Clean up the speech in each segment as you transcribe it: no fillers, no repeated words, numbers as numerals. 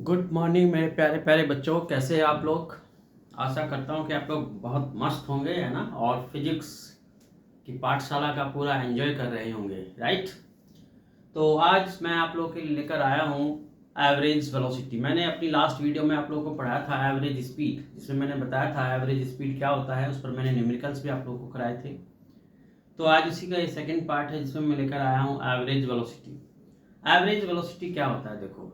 Good morning मेरे प्यारे प्यारे बच्चों, कैसे हैं आप लोग। आशा करता हूं कि आप लोग बहुत मस्त होंगे, है ना, और फिजिक्स की पाठशाला का पूरा एंजॉय कर रहे होंगे, राइट। तो आज मैं आप लोगों के लिए लेकर आया हूं एवरेज वेलोसिटी। मैंने अपनी लास्ट वीडियो में आप लोगों को पढ़ाया था एवरेज स्पीड, जिसमें मैंने बताया था एवरेज स्पीड क्या होता है। उस पर मैंने न्यूमेरिकल्स भी आप लोगों को कराए थे। तो आज उसी का ये सेकेंड पार्ट है जिसमें मैं लेकर आया हूँ एवरेज वेलोसिटी। एवरेज वेलोसिटी क्या होता है, देखो,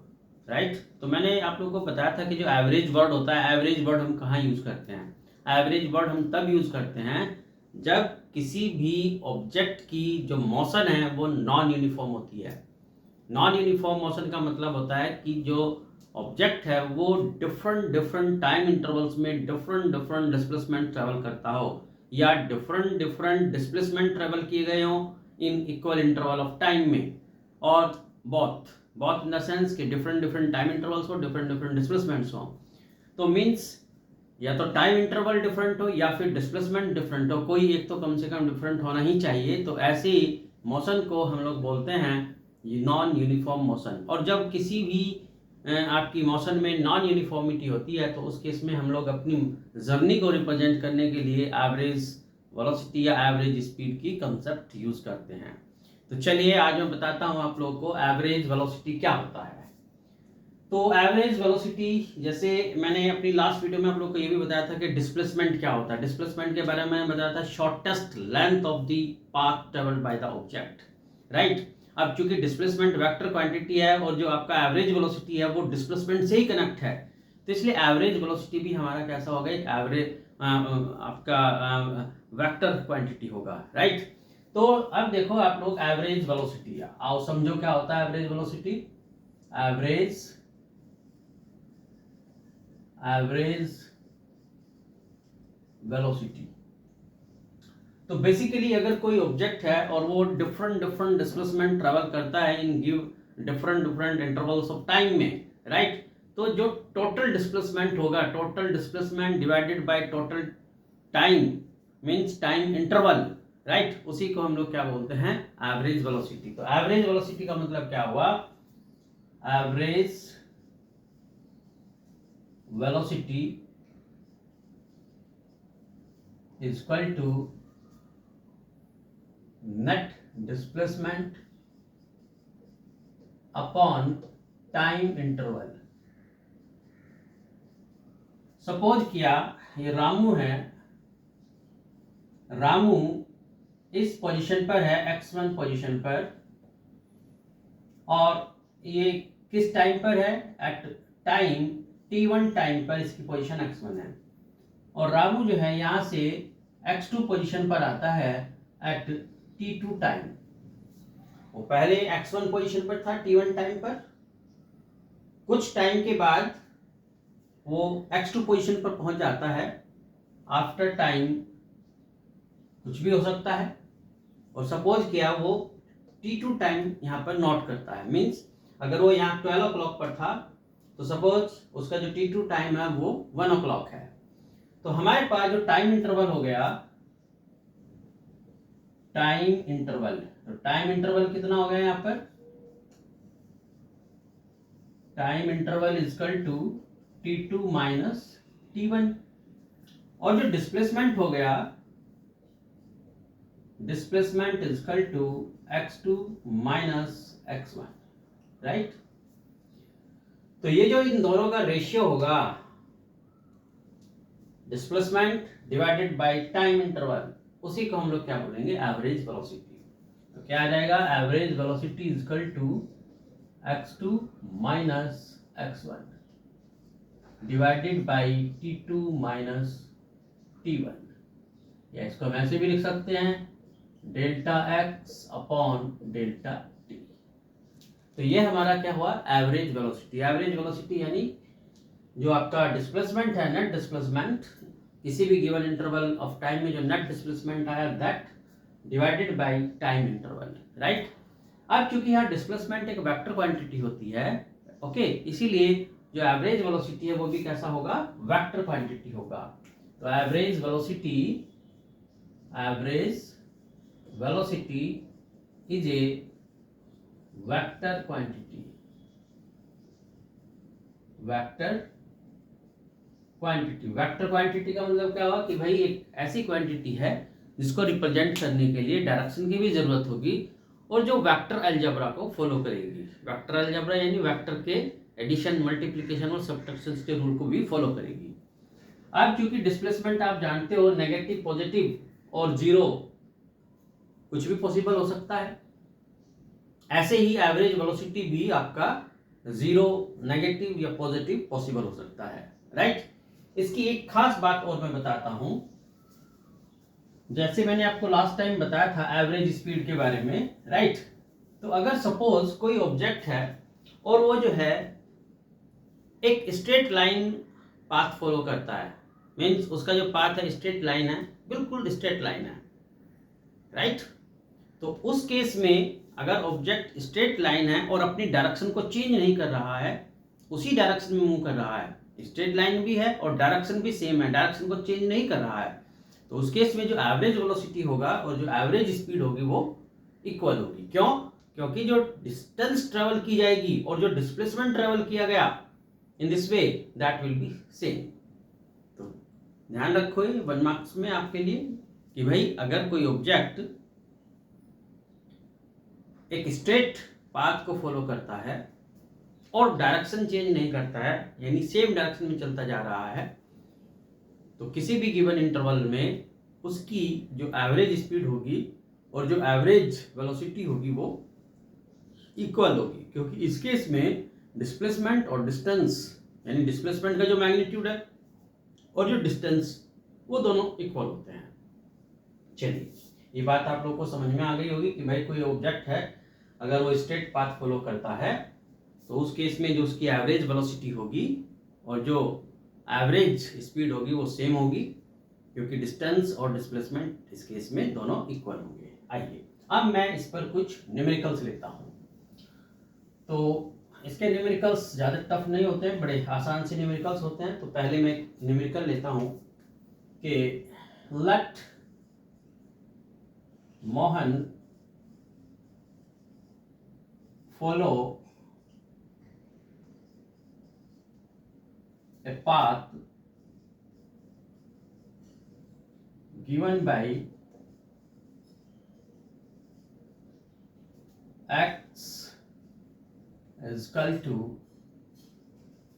राइट। तो मैंने आप लोगों को बताया था कि जो एवरेज वर्ड होता है, एवरेज वर्ड हम कहाँ यूज करते हैं। एवरेज वर्ड हम तब यूज करते हैं जब किसी भी ऑब्जेक्ट की जो मोशन है वो नॉन यूनिफॉर्म होती है। नॉन यूनिफॉर्म मोशन का मतलब होता है कि जो ऑब्जेक्ट है वो डिफरेंट डिफरेंट टाइम इंटरवल्स में डिफरेंट डिफरेंट डिस्प्लेसमेंट ट्रेवल करता हो, या डिफरेंट डिफरेंट डिस्प्लेसमेंट ट्रेवल किए गए हो in equal interval of time में, और both both in the sense कि डिफरेंट डिफरेंट टाइम इंटरवल्स हो, डिफरेंट डिफरेंट डिस्प्लेसमेंट्स हो। तो मीन्स या तो टाइम इंटरवल डिफरेंट हो या फिर डिस्प्लेसमेंट डिफरेंट हो, कोई एक तो कम से कम डिफरेंट होना ही चाहिए। तो ऐसी मोशन को हम लोग बोलते हैं नॉन यूनिफॉर्म मोशन। और जब किसी भी आपकी मोशन में नॉन यूनिफॉर्मिटी होती है तो उस केस में हम लोग अपनी जर्नी को रिप्रेजेंट करने के लिए एवरेज वेलोसिटी या एवरेज स्पीड की कंसेप्ट यूज करते हैं। तो चलिए आज मैं बताता हूं आप लोगों को एवरेज वेलोसिटी क्या होता है। तो एवरेज वेलोसिटी, जैसे मैंने अपनी लास्ट वीडियो में आप लोग को ये भी बताया था कि डिस्प्लेसमेंट क्या होता है। डिस्प्लेसमेंट के बारे में बताया था shortest length of the path travelled by the object, right. अब चूंकि डिस्प्लेसमेंट वेक्टर क्वांटिटी है और जो आपका एवरेज वेलोसिटी है वो डिस्प्लेसमेंट से ही कनेक्ट है, तो इसलिए एवरेज वेलोसिटी भी हमारा कैसा होगा, एक एवरेज आपका वेक्टर क्वांटिटी होगा, राइट। तो अब देखो आप लोग एवरेज वेलोसिटी, आओ समझो क्या होता है एवरेज वेलोसिटी। एवरेज वेलोसिटी, तो बेसिकली अगर कोई ऑब्जेक्ट है और वो डिफरेंट डिफरेंट डिस्प्लेसमेंट ट्रेवल करता है in give different different intervals of time में, राइट। तो जो टोटल डिस्प्लेसमेंट होगा, total displacement divided by total time means time interval, right, उसी को हम लोग क्या बोलते हैं, एवरेज वेलोसिटी। तो एवरेज वेलोसिटी का मतलब क्या हुआ, average velocity is equal to net displacement upon time interval। Suppose किया ये रामू है, रामू इस पोजीशन पर है, x1 पोजीशन पर, और ये किस टाइम पर है, एट टाइम t1 टाइम पर इसकी पोजीशन x1 है। और रामू जो है यहां से x2 पोजीशन पर आता है एट t2 टाइम। वो पहले x1 पोजीशन पर था t1 टाइम पर, कुछ टाइम के बाद वो x2 पोजीशन पर पहुंच जाता है। आफ्टर टाइम कुछ भी हो सकता है, और सपोज किया वो t2 टाइम यहां पर नोट करता है, मींस अगर वो यहाँ 12 o'clock पर था तो सपोज उसका जो t2 टाइम है वो 1 o'clock है। तो हमारे पास जो टाइम इंटरवल हो गया, टाइम इंटरवल, तो टाइम इंटरवल कितना हो गया यहाँ पर, time interval equal to t2 minus t1। और जो डिस्प्लेसमेंट हो गया, displacement equal to x2 minus x1, right. तो ये जो इन दोनों का रेशियो होगा, displacement divided by time interval, उसी को हम लोग क्या बोलेंगे, एवरेज वेलोसिटी। तो क्या आ जाएगा, average velocity is equal to x2 minus x1 divided by t2 minus t1, या इसको हम ऐसे भी लिख सकते हैं delta x upon delta t। तो ये हमारा क्या हुआ, एवरेज वेलोसिटी। एवरेज वेलोसिटी यानी जो आपका डिस्प्लेसमेंट है, नेट डिस्प्लेसमेंट, किसी भी गिवन इंटरवल ऑफ टाइम में जो नेट डिस्प्लेसमेंट आया, that divided by time interval, right. अब चूंकि यहाँ डिस्प्लेसमेंट एक वेक्टर क्वांटिटी होती है, ओके, इसीलिए जो एवरेज वेलोसिटी है वो भी कैसा होगा, वेक्टर क्वांटिटी होगा। तो average velocity is a vector quantity. Vector quantity. Vector quantity का मतलब क्या हुआ कि भाई एक ऐसी क्वांटिटी है जिसको रिप्रेजेंट करने के लिए डायरेक्शन की भी जरूरत होगी और जो वेक्टर अलजेब्रा को फॉलो करेगी। वेक्टर अलजेब्रा यानी वेक्टर के एडिशन, मल्टीप्लिकेशन और सब्ट्रैक्शन के रूल को भी फॉलो करेगी। अब चूंकि डिस्प्लेसमेंट आप जानते हो नेगेटिव, पॉजिटिव और जीरो कुछ भी पॉसिबल हो सकता है, ऐसे ही एवरेज वेलोसिटी भी आपका जीरो, नेगेटिव या पॉजिटिव पॉसिबल हो सकता है, राइट। इसकी एक खास बात और मैं बताता हूं, जैसे मैंने आपको लास्ट टाइम बताया था एवरेज स्पीड के बारे में, राइट। तो अगर सपोज कोई ऑब्जेक्ट है और वो जो है एक स्ट्रेट लाइन पाथ फॉलो करता है, मीन्स उसका जो पाथ है स्ट्रेट लाइन है, बिल्कुल स्ट्रेट लाइन है, राइट। तो उस केस में अगर ऑब्जेक्ट स्ट्रेट लाइन है और अपनी डायरेक्शन को चेंज नहीं कर रहा है, उसी डायरेक्शन में मूव कर रहा है, स्ट्रेट लाइन भी है और डायरेक्शन भी सेम है, डायरेक्शन को चेंज नहीं कर रहा है, तो उस केस में जो एवरेज वेलोसिटी होगा और जो एवरेज स्पीड होगी वो इक्वल होगी। क्यों? क्योंकि जो डिस्टेंस ट्रेवल की जाएगी और जो डिस्प्लेसमेंट ट्रेवल किया गया in this way that will be same. तो ध्यान रखो ये 1 मार्क्स में आपके लिए कि भाई अगर कोई ऑब्जेक्ट एक स्ट्रेट पाथ को फॉलो करता है और डायरेक्शन चेंज नहीं करता है, यानी सेम डायरेक्शन में चलता जा रहा है, तो किसी भी गिवन इंटरवल में उसकी जो एवरेज स्पीड होगी और जो एवरेज वेलोसिटी होगी वो इक्वल होगी, क्योंकि इस केस में डिस्प्लेसमेंट और डिस्टेंस, यानी डिस्प्लेसमेंट का जो मैग्नीट्यूड है और जो डिस्टेंस, वो दोनों इक्वल होते हैं। चलिए, ये बात आप लोगों को समझ में आ गई होगी कि भाई कोई ऑब्जेक्ट है अगर वो स्ट्रेट पाथ फॉलो करता है तो उस केस में जो उसकी एवरेज वेलोसिटी होगी और जो एवरेज स्पीड होगी वो सेम होगी, क्योंकि डिस्टेंस और डिस्प्लेसमेंट इस केस में दोनों इक्वल होंगे। आइए अब मैं इस पर कुछ न्यूमेरिकल्स लेता हूं। तो इसके न्यूमेरिकल्स ज़्यादा टफ नहीं होते हैं, बड़े आसान से न्यूमेरिकल्स होते हैं। तो पहले मैं न्यूमेरिकल लेता हूं कि let Mohan follow a path given by x is equal to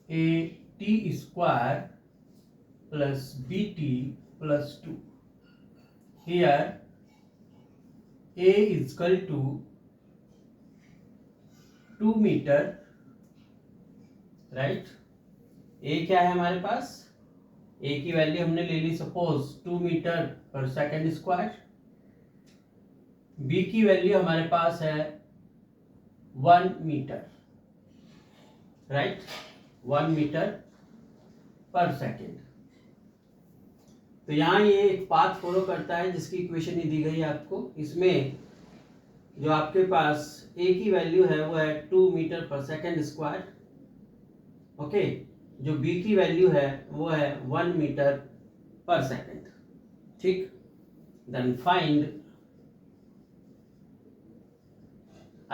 a t square plus bt plus 2. Here a is equal to 2 metre, right. A क्या है हमारे पास? ए की वैल्यू हमने ले ली suppose 2 metre per second square. B की value हमारे पास है 1 metre, right, 1 metre per second. तो यहाँ ये एक पाथ फॉलो करता है जिसकी इक्वेशन ही दी गई है आपको। इसमें जो आपके पास ए की वैल्यू है वो है 2 metre per second square, okay. जो बी की वैल्यू है वो है 1 मीटर पर सेकंड, ठीक। Then find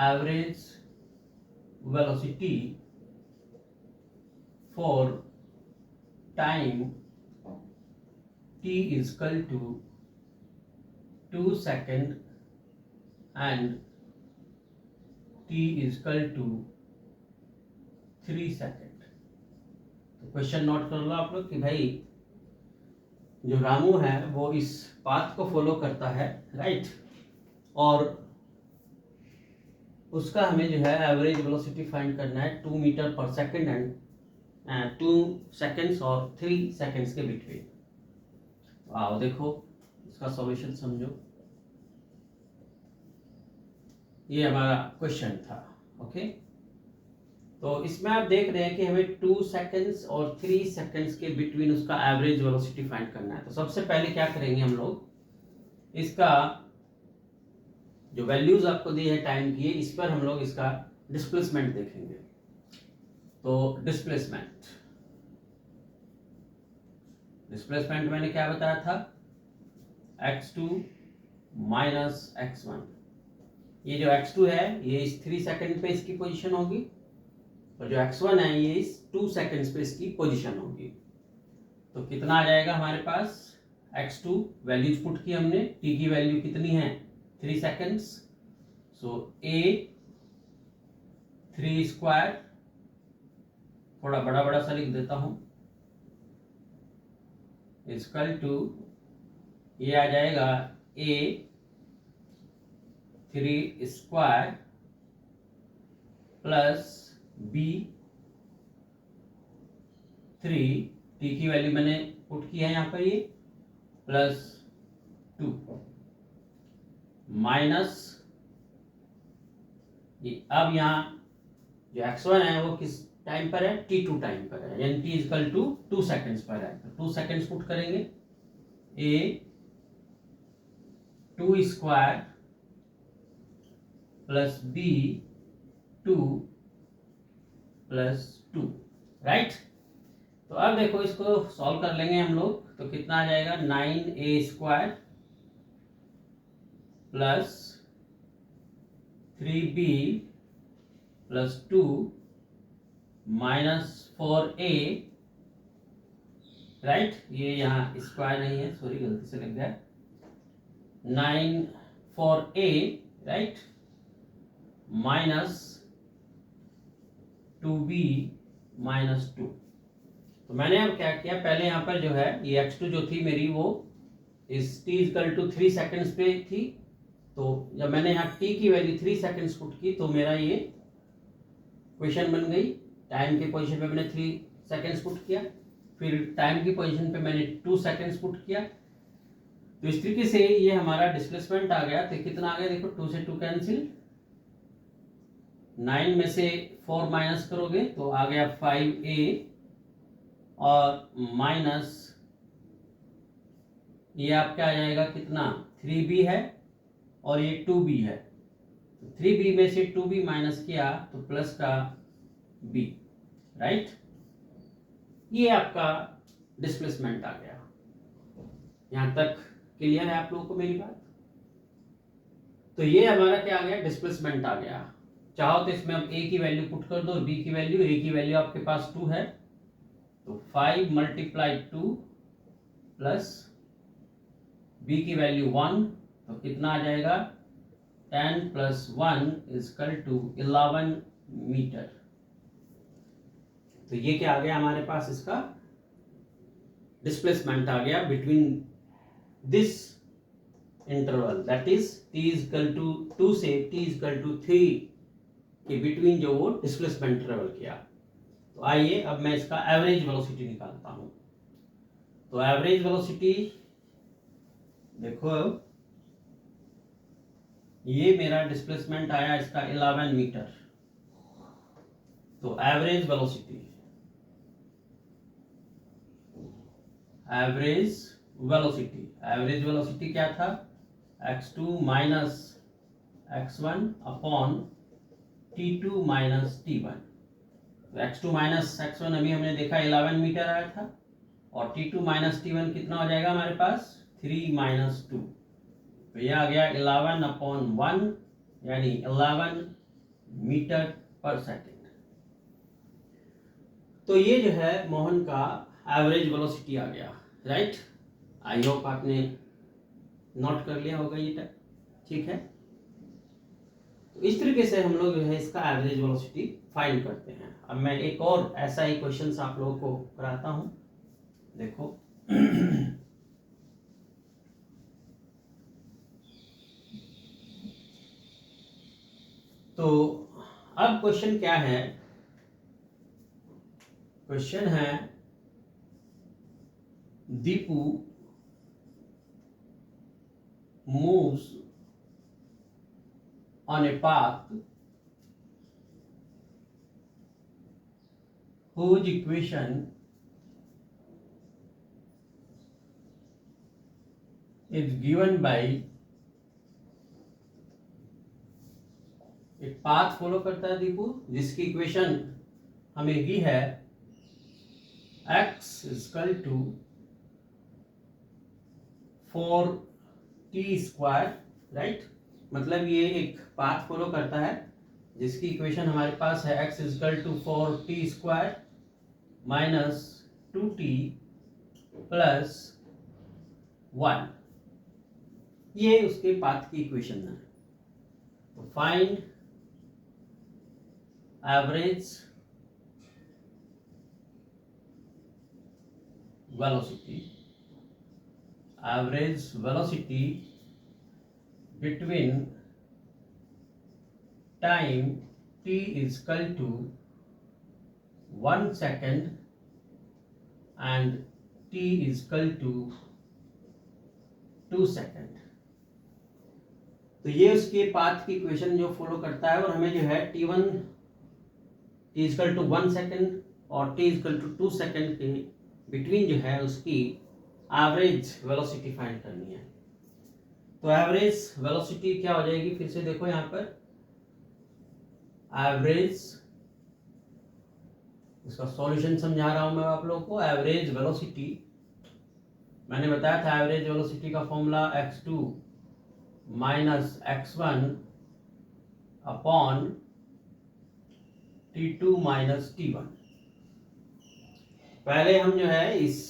average velocity for time t is equal to 2 second and t is equal to 3 second. तो क्वेश्चन नोट कर लो आप लोग कि भाई जो रामू है वो इस पाथ को फॉलो करता है, राइट, और उसका हमें जो है एवरेज वेलोसिटी फाइंड करना है 2 मीटर पर सेकेंड एंड 2 सेकेंड्स और 3 सेकेंड्स के बिटवीन। आओ देखो इसका सॉल्यूशन समझो। ये हमारा क्वेश्चन था, ओके। तो इसमें आप देख रहे हैं कि हमें 2 सेकेंड्स और 3 सेकेंड्स के बिटवीन उसका एवरेज वेलोसिटी फाइंड करना है। तो सबसे पहले क्या करेंगे हम लोग, इसका जो वैल्यूज आपको दी है टाइम की, इस पर हम लोग इसका डिस्प्लेसमेंट देखेंगे। तो डिस्प्लेसमेंट मैंने क्या बताया था, x2 माइनस x1। ये जो x2 है ये इस 3 सेकंड पे इसकी पोजीशन होगी और जो x1 है ये इस 2 सेकेंड्स पे इसकी पोजीशन होगी। तो कितना आ जाएगा हमारे पास, x2 वैल्यूज पुट की हमने, t की वैल्यू कितनी है 3 सेकेंड्स, सो a 3 स्क्वायर, थोड़ा बड़ा बड़ा सा लिख देता हूं, इक्वल टू ये आ जाएगा a 3 square plus b 3, t की वैल्यू मैंने पुट की है यहाँ पर ये, प्लस 2 माइनस अब यहाँ जो x1 है वो किस टाइम पर है, t2 टाइम पर है, यानी t इक्वल टू 2 सेकेंड्स पर है, तो 2 सेकेंड्स पुट करेंगे, a 2 square plus b 2 plus 2, right. तो अब देखो इसको सॉल्व कर लेंगे हम लोग, तो कितना आ जाएगा 9a square plus 3b plus 2 minus 4a, right, ये यहाँ स्क्वायर नहीं है, सॉरी गलती से लग गया, 9 4a, right, minus 2b minus 2। तो मैंने अब क्या किया, पहले यहाँ पर जो है ये x2 जो थी मेरी वो इस t इक्वल टू 3 सेकेंड्स पे थी, तो जब मैंने यहाँ t की वैल्यू 3 सेकेंड्स पुट की तो मेरा ये क्वेश्चन बन गई। टाइम के पोजीशन पे मैंने 3 सेकेंड्स पुट किया, फिर टाइम की पोजीशन पे मैंने 2 सेकेंड्स पुट किया, तो इस तरीके से ये हमारा डिस्प्लेसमेंट आ गया। तो कितना आ गया देखो, 2 से 2 कैंसिल, 9 में से 4 माइनस करोगे तो आ गया 5a और माइनस ये आपका आ जाएगा कितना 3b है और ये 2b है, तो 3b में से 2b माइनस किया तो प्लस का b, राइट। ये आपका डिस्प्लेसमेंट आ गया। यहां तक क्लियर है आप लोगों को मेरी बात? तो ये हमारा क्या आ गया, डिस्प्लेसमेंट आ गया। चाहो तो इसमें अब a की वैल्यू पुट कर दो, b की वैल्यू, a की वैल्यू आपके पास 2 है, तो 5 मल्टीप्लाई 2 प्लस b की वैल्यू 1, तो कितना आ जाएगा 10 प्लस 1 इक्वल टू 11 मीटर। तो ये क्या आ गया हमारे पास, इसका डिस्प्लेसमेंट आ गया between this interval, that is t equal to 2 से t इक्वल टू 3 के बिटवीन जो वो डिस्प्लेसमेंट ट्रेवल किया। तो आइए अब मैं इसका एवरेज वेलोसिटी निकालता हूं। तो एवरेज वेलोसिटी देखो, ये मेरा डिस्प्लेसमेंट आया इसका 11 मीटर। तो एवरेज वेलोसिटी क्या था, x2 minus x1 upon t2 minus t1। तो x2 माइनस x1 अभी हमने देखा 11 मीटर आया था, और t2 माइनस t1 कितना हो जाएगा हमारे पास 3 माइनस 2, तो ये आ गया 11 अपॉन 1 यानी 11 मीटर पर सेकेंड। तो ये जो है मोहन का एवरेज वेलोसिटी आ गया, राइट। आई होप आपने नोट कर लिया होगा ये तक, ठीक है। तो इस तरीके से हम लोग जो है इसका एवरेज वेलोसिटी फाइंड करते हैं। अब मैं एक और ऐसा ही क्वेश्चन आप लोगों को कराता हूं, देखो तो अब क्वेश्चन क्या है, क्वेश्चन है Deepu moves on a path whose equation is given by, एक पाथ फॉलो करता है दीपू जिसकी इक्वेशन हमें दी है x equal to 4t square, right. मतलब ये एक पाथ फॉलो करता है जिसकी इक्वेशन हमारे पास है x equal to 4t² minus 2t plus 1, ये उसके पाथ की इक्वेशन है। तो find average velocity between time t is equal to 1 second and t is equal to 2 second. तो ये उसके पाथ की इक्वेशन जो फॉलो करता है, और हमें जो है t1 t is equal to 1 second और t is equal to 2 second के बिटवीन जो है उसकी एवरेज वेलोसिटी फाइंड करनी है। तो एवरेज वेलोसिटी क्या हो जाएगी, फिर से देखो यहाँ पर एवरेज, इसका सॉल्यूशन समझा रहा हूं मैं आप लोगों को। एवरेज वेलोसिटी मैंने बताया था, एवरेज वेलोसिटी का formula x2 minus x1 upon t2 minus t1। पहले हम जो है इस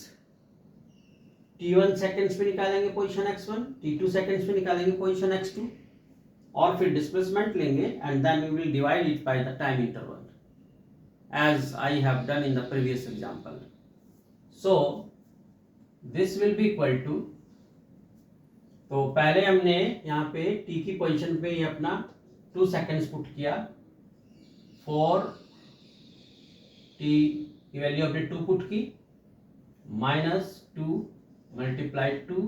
t1 सेकेंड्स पे निकालेंगे पोजीशन x1, t2 सेकेंड्स पे निकालेंगे पोजीशन x2, और फिर डिस्प्लेसमेंट लेंगे and then we will divide it by the time interval as I have done in the previous example. So this will be equal to, तो पहले हमने यहाँ पे t की पोजीशन पे ये अपना 2 सेकेंड्स पुट किया, 4 t की वैल्यू अपने 2 पुट की, माइनस 2 मल्टीप्लाइड 2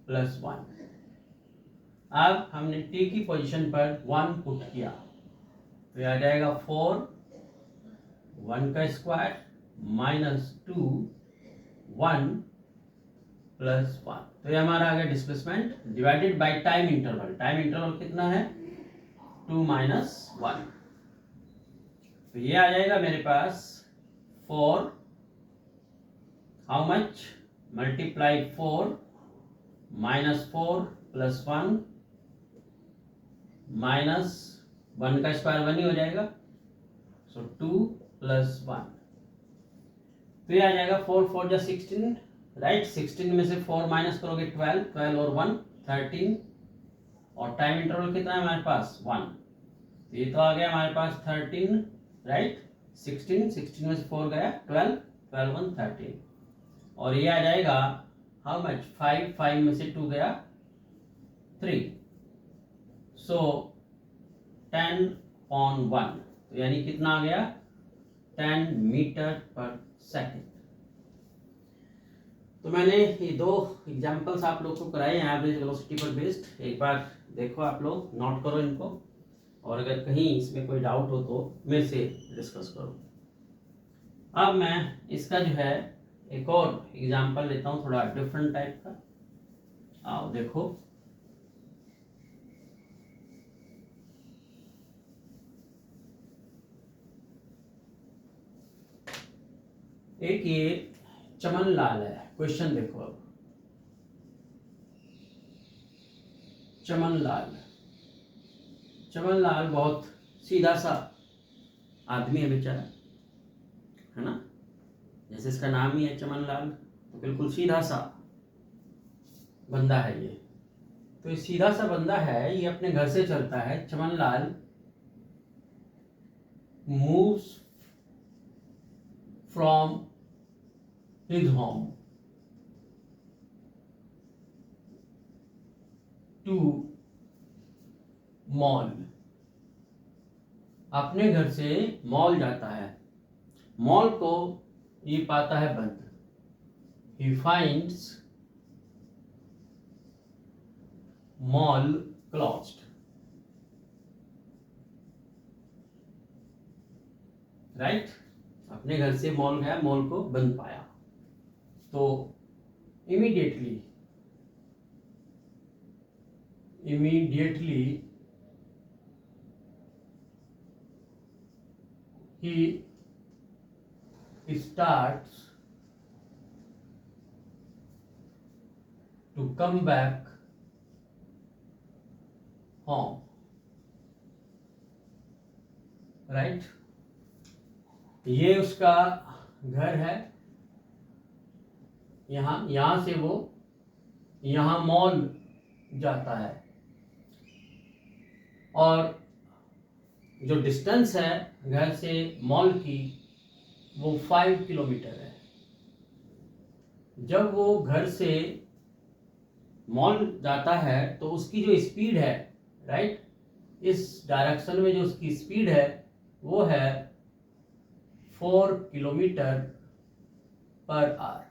प्लस 1। अब हमने t की पोजीशन पर 1 पुट किया, तो यह आ जाएगा 4 1 का स्क्वायर माइनस 2 1 प्लस 1। तो ये हमारा आ गया displacement divided by time interval. Time interval कितना है, 2 माइनस 1। तो ये आ जाएगा मेरे पास 4 how much multiply 4 minus 4 plus 1 minus 1 का स्क्वायर 1 ही हो जाएगा, सो 2 प्लस 1। तो ये आ जाएगा 4 4 जा 16, राइट। 16 में से 4 माइनस करोगे 12, 12 और 1 13, और टाइम इंटरवल कितना है हमारे पास 1। तो ये तो आ गया हमारे पास 13, राइट। 16 16 में से 4 गया 12, 12 1 13, और ये आ जाएगा हाउ मच 5 5 में से 2 गया 3, सो 10/1, तो यानी कितना आ गया 10 मीटर पर सेकेंड। तो मैंने ये 2 एग्जांपल्स आप लोग को कराए हैं एवरेज वेलोसिटी पर बेस्ड। एक बार देखो, आप लोग नोट करो इनको, और अगर कहीं इसमें कोई डाउट हो तो मेरे से डिस्कस करो। अब मैं इसका जो है एक और एग्जांपल लेता हूँ, थोड़ा डिफरेंट टाइप का। आओ देखो, एक ये चमन लाल है। क्वेश्चन देखो, अब चमन लाल बहुत सीधा सा आदमी है बेचारा, है ना, जैसे इसका नाम ही है चमन लाल, तो बिल्कुल सीधा सा बंदा है ये। तो ये सीधा सा बंदा है, ये अपने घर से चलता है। Chaman Lal moves from his home to mall, अपने घर से मॉल जाता है। मॉल को ये पाता है बंद, he finds mall closed, right. अपने घर से मॉल गया, मॉल को बंद पाया, तो immediately he starts to come back home, right. ये उसका घर है, यहाँ से वो यहाँ मॉल जाता है, और जो डिस्टेंस है घर से मॉल की वो 5 किलोमीटर है। जब वो घर से मॉल जाता है तो उसकी जो स्पीड है, राइट, इस डायरेक्शन में जो उसकी स्पीड है वो है 4 किलोमीटर पर आवर।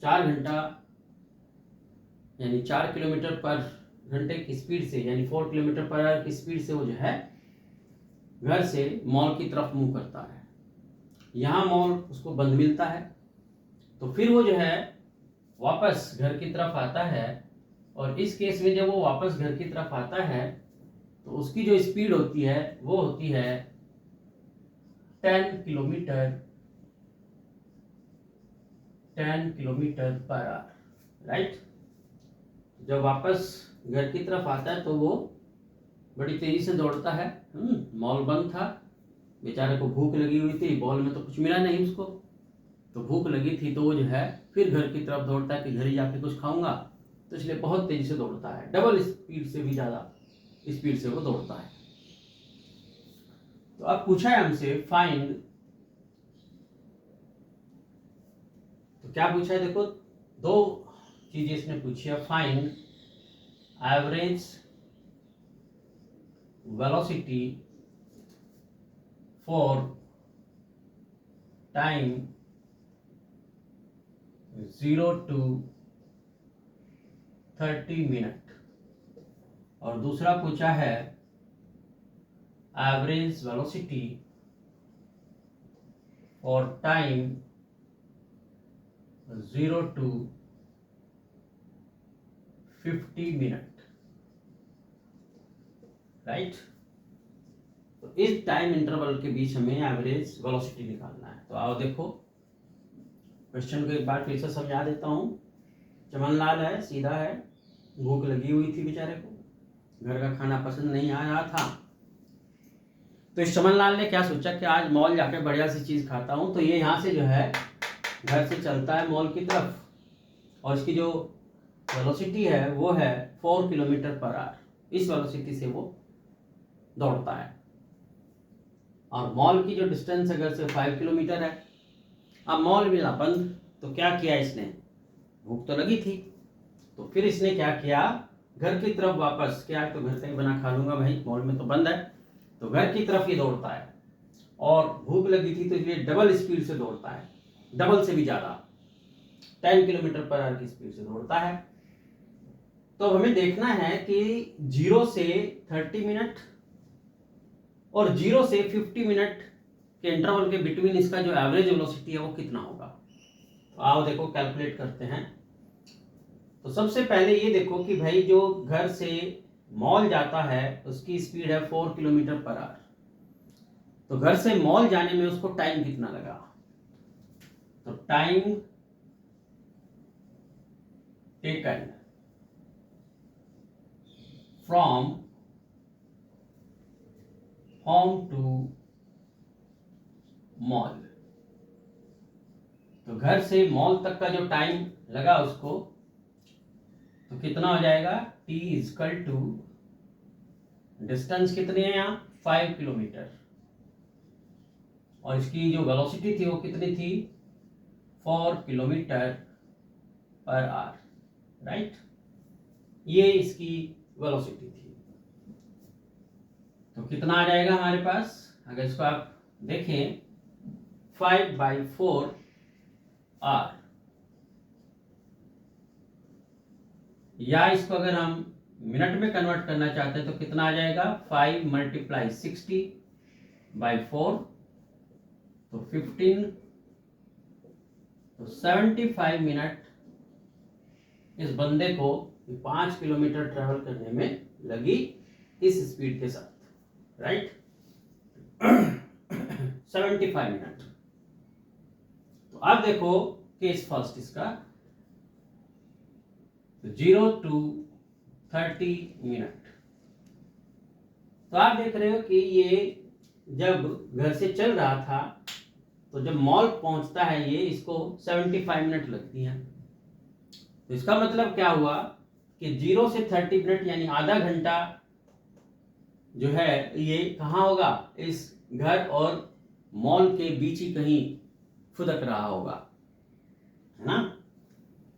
4 घंटा यानी 4 किलोमीटर पर घंटे की स्पीड से, यानी 4 किलोमीटर पर आवर की स्पीड से वो जो है घर से मॉल की तरफ मूव करता है। यहाँ मॉल उसको बंद मिलता है, तो फिर वो जो है वापस घर की तरफ आता है, और इस केस में जब वो वापस घर की तरफ आता है तो उसकी जो स्पीड होती है वो होती है 10 किलोमीटर पर आवर, राइट। जब वापस घर की तरफ आता है तो वो बड़ी तेजी से दौड़ता है। मॉल बंद था, बेचारे को भूख लगी हुई थी, मॉल में तो कुछ मिला नहीं उसको, तो भूख लगी थी, तो वो जो है फिर घर की तरफ दौड़ता है कि घर ही जाके कुछ खाऊंगा, तो इसलिए बहुत तेजी से दौड़ता है, डबल स्पीड से भी ज़्यादा स्पीड से वो दौड़ता है। तो अब पूछा है हमसे फाइंड, तो क्या पूछा है, देखो दो चीजें इसने पूछी है। Find average velocity for time 0 to 30 minute, और दूसरा पूछा है average velocity for time 0 to 50 minute, right. तो इस टाइम इंटरवल के बीच हमें एवरेज वेलोसिटी निकालना है। तो आओ देखो, क्वेश्चन को एक बार फिर से समझा देता हूँ। चमनलाल है, सीधा है, भूख लगी हुई थी बेचारे को, घर का खाना पसंद नहीं आ रहा था, तो इस चमनलाल ने क्या सोचा कि आज मॉल जाके बढ़िया सी चीज़ खाता हूँ। तो ये यहाँ से जो है घर से चलता है मॉल की तरफ, और इसकी जो वेलोसिटी है वो है 4 किलोमीटर पर आवर। इस वेलोसिटी से वो दौड़ता है, और मॉल की जो डिस्टेंस है घर से 5 किलोमीटर है। अब मॉल मिला बंद, तो क्या किया इसने, भूख तो लगी थी, तो फिर इसने क्या किया, घर की तरफ वापस, क्या तो घर का ही बना खा लूंगा भाई, मॉल में तो बंद है, तो घर की तरफ ही दौड़ता है। और भूख लगी थी तो इसलिए डबल स्पीड से दौड़ता है, डबल से भी ज़्यादा, 10 किलोमीटर पर आवर की स्पीड से दौड़ता है। तो हमें देखना है कि 0 से 30 मिनट और 0 से 50 मिनट के इंटरवल के बिटवीन इसका जो एवरेज वेलोसिटी है वो कितना होगा। तो आओ देखो कैलकुलेट करते हैं। तो सबसे पहले ये देखो कि भाई जो घर से मॉल जाता है उसकी स्पीड है 4 किलोमीटर पर आवर, तो घर से मॉल जाने में उसको टाइम कितना लगा। तो time taken from home to mall, तो घर से मॉल तक का जो टाइम लगा उसको, तो कितना हो जाएगा, t इजकल टू डिस्टेंस कितनी है यहाँ 5 किलोमीटर, और इसकी जो वेलोसिटी थी वो कितनी थी 4 किलोमीटर पर आवर, राइट। ये इसकी वेलोसिटी थी। तो कितना आ जाएगा हमारे पास, अगर इसको आप देखें 5/4 आवर, या इसको अगर हम मिनट में कन्वर्ट करना चाहते हैं तो कितना आ जाएगा, 5 × 60/4, तो 15, तो 75 मिनट इस बंदे को 5 किलोमीटर ट्रेवल करने में लगी इस स्पीड के साथ, राइट। 75 मिनट। तो अब देखो केस फर्स्ट इसका, 0 to 30 मिनट। तो आप देख रहे हो कि ये जब घर से चल रहा था तो जब मॉल पहुंचता है ये इसको 75 मिनट लगती हैं। तो इसका मतलब क्या हुआ कि 0 से 30 मिनट यानी आधा घंटा जो है ये कहाँ होगा, इस घर और मॉल के बीच ही कहीं फुदक रहा होगा, है ना,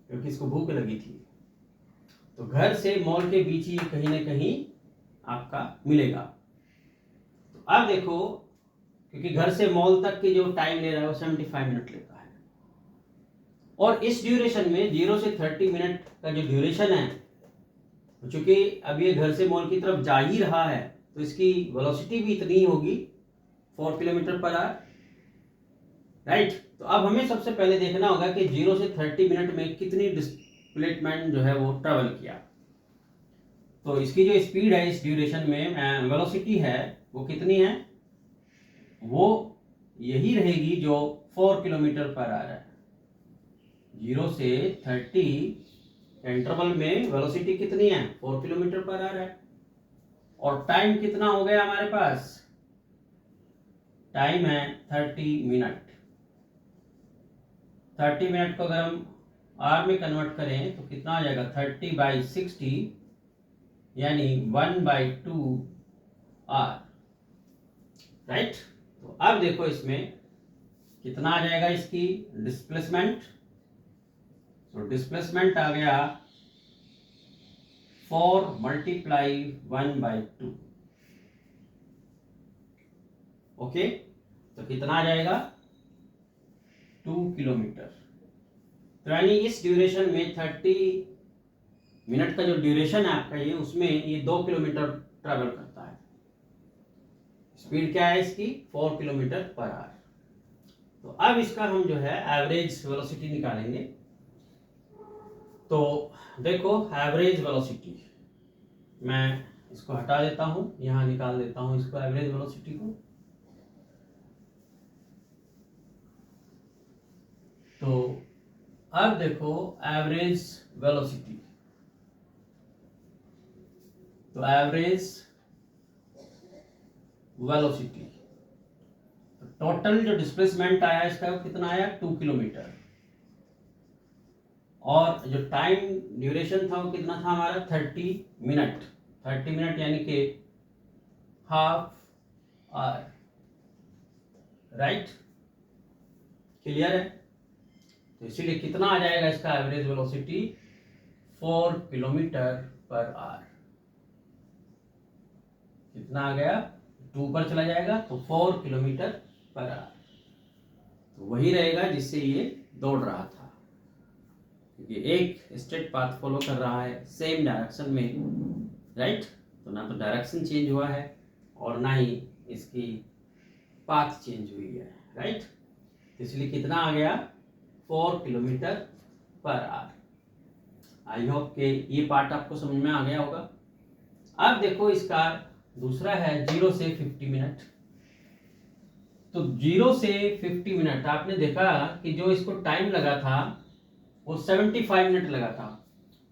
क्योंकि इसको भूख लगी थी। तो घर से मॉल के बीच ही कहीं ना कहीं आपका मिलेगा। तो अब देखो, क्योंकि घर से मॉल तक की जो टाइम ले रहा है वो 75 मिनट लेता है, और इस ड्यूरेशन में 0 से 30 मिनट का जो ड्यूरेशन है, चूंकि अब ये घर से मॉल की तरफ जा ही रहा है तो इसकी वेलोसिटी भी इतनी होगी 4 किलोमीटर पर आवर, राइट। तो अब हमें सबसे पहले देखना होगा कि 0 से 30 मिनट में कितनी डिस्प्लेसमेंट जो है वो ट्रेवल किया। तो इसकी जो स्पीड है इस ड्यूरेशन में, वेलोसिटी है, वो कितनी है, वो यही रहेगी जो 4 किलोमीटर पर आवर है। 0 से 30 इंटरवल में वेलोसिटी कितनी है, 4 किलोमीटर पर आवर है। और टाइम कितना हो गया हमारे पास, टाइम है 30 मिनट। 30 मिनट को अगर हम आर में कन्वर्ट करें तो कितना आ जाएगा, 30/60 यानी 1/2 आर, राइट। तो अब देखो इसमें कितना आ जाएगा इसकी डिस्प्लेसमेंट। तो डिस्प्लेसमेंट आ गया 4 × 1/2, ओके। तो कितना आ जाएगा, 2 किलोमीटर। तो यानी इस ड्यूरेशन में 30 मिनट का जो ड्यूरेशन है आपका ये, उसमें ये 2 किलोमीटर ट्रेवल करता है। स्पीड क्या है इसकी, 4 किलोमीटर पर आवर। तो अब इसका हम जो है एवरेज वेलोसिटी निकालेंगे। तो देखो एवरेज वेलोसिटी, मैं इसको हटा देता हूं, यहां निकाल देता हूं इसको एवरेज वेलोसिटी को। तो अब देखो एवरेज वेलोसिटी, तो एवरेज वेलोसिटी टोटल जो डिस्प्लेसमेंट आया इसका कितना आया, 2 किलोमीटर। और जो टाइम ड्यूरेशन था वो कितना था हमारा, 30 मिनट। 30 मिनट यानी कि हाफ आवर, राइट, क्लियर है। तो इसीलिए कितना आ जाएगा इसका average velocity, 4 kilometre per hour. कितना आ गया, 2 पर चला जाएगा तो 4 किलोमीटर पर आवर। तो वही रहेगा जिससे ये दौड़ रहा था, क्योंकि एक स्ट्रेट पाथ फॉलो कर रहा है सेम डायरेक्शन में, राइट। तो ना तो डायरेक्शन चेंज हुआ है और ना ही इसकी पाथ चेंज हुई है, राइट। इसलिए कितना आ गया, 4 kilometre per hour. I hope कि ये पार्ट आपको समझ में आ गया होगा। अब देखो इसका दूसरा है 0 से 50 मिनट। तो 0 से 50 मिनट आपने देखा कि जो इसको टाइम लगा था वो 75 मिनट लगा था,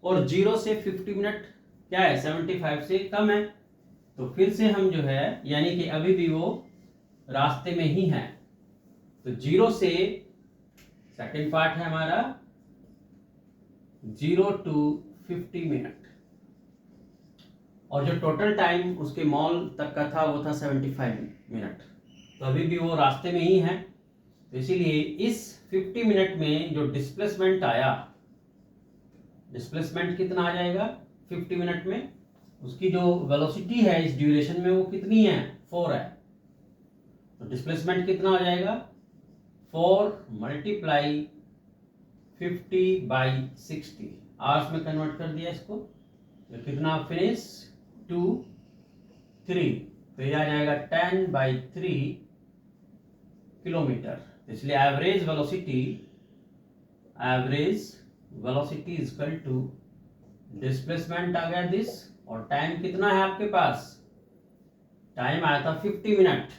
और 0 से 50 मिनट क्या है, 75 से कम है। तो फिर से हम जो है, यानी कि अभी भी वो रास्ते में ही है। तो 0 से, सेकंड पार्ट है हमारा 0 to 50 मिनट, और जो टोटल टाइम उसके मॉल तक का था वो था 75 मिनट। तो अभी भी वो रास्ते में ही है। तो इसीलिए इस 50 मिनट में जो डिस्प्लेसमेंट आया, डिस्प्लेसमेंट कितना आ जाएगा 50 मिनट में, उसकी जो वेलोसिटी है इस ड्यूरेशन में वो कितनी है, 4 है। तो डिस्प्लेसमेंट कितना हो जाएगा, 4 × 50/60, आवर्स में कन्वर्ट कर दिया इसको। तो कितना, फिनिश 2 3, तो ये आ जाएगा 10/3 किलोमीटर। इसलिए average velocity is equal to displacement आ गया दिस, और टाइम कितना है आपके पास, टाइम आया था 50 मिनट।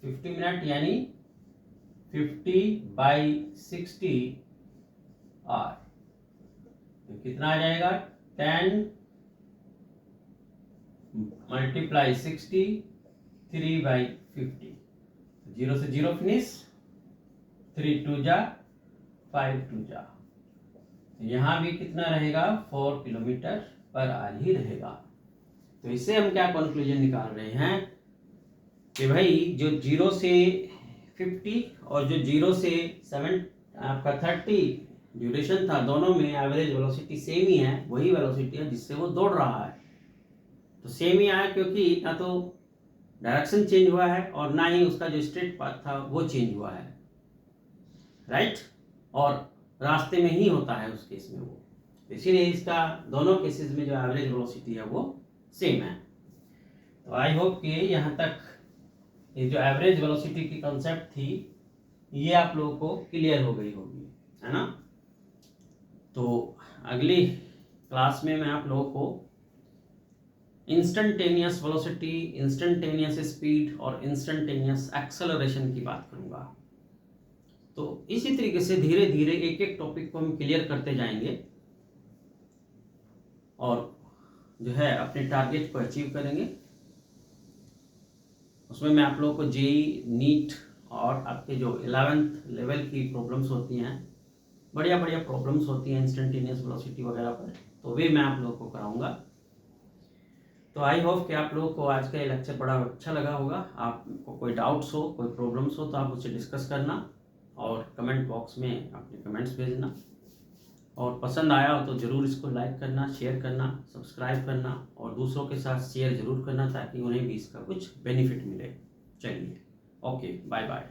50 मिनट यानी 50/60 आवर। तो कितना आ जाएगा, 10 × 60, 3/50। 0 से 0 फिनिश, 3 2 जा 5 2 जा, यहाँ भी कितना रहेगा 4 किलोमीटर पर आवर ही रहेगा। तो इससे हम क्या कंक्लूजन निकाल रहे हैं कि भाई जो 0 से 50 और जो 0 से 7 आपका 30 ड्यूरेशन था, दोनों में एवरेज वेलोसिटी सेम ही है, वही वेलोसिटी है जिससे वो दौड़ रहा है। तो सेम ही आया क्योंकि ना तो डायरेक्शन चेंज हुआ है और ना ही उसका जो स्ट्रेट पाथ था वो चेंज हुआ है, राइट। और रास्ते में ही होता है उस केस में वो, इसीलिए इसका दोनों केसेस में जो एवरेज वेलोसिटी है वो सेम है। तो आई होप कि यहाँ तक ये जो एवरेज वेलोसिटी की कंसेप्ट थी ये आप लोगों को क्लियर हो गई होगी, है ना। तो अगली क्लास में मैं आप लोगों को इंस्टेंटेनियस वेलोसिटी, इंस्टेंटेनियस स्पीड और इंस्टेंटेनियस एक्सेलरेशन की बात करूंगा। तो इसी तरीके से धीरे धीरे एक एक टॉपिक को हम क्लियर करते जाएंगे और जो है अपने टारगेट को अचीव करेंगे। उसमें मैं आप लोगों को जेई, नीट और आपके जो 11th लेवल की प्रॉब्लम्स होती हैं, बढ़िया बढ़िया प्रॉब्लम्स होती हैं इंस्टेंटेनियस वेलोसिटी वगैरह पर, तो वे मैं आप लोगों को कराऊंगा। तो आई होप कि आप लोगों को आज का ये लेक्चर बड़ा अच्छा लगा होगा। आपको कोई डाउट्स हो, कोई प्रॉब्लम्स हो तो आप उससे डिस्कस करना और कमेंट बॉक्स में अपने कमेंट्स भेजना। और पसंद आया हो तो ज़रूर इसको लाइक करना, शेयर करना, सब्सक्राइब करना और दूसरों के साथ शेयर ज़रूर करना ताकि उन्हें भी इसका कुछ बेनिफिट मिले। चलिए, ओके, बाय बाय।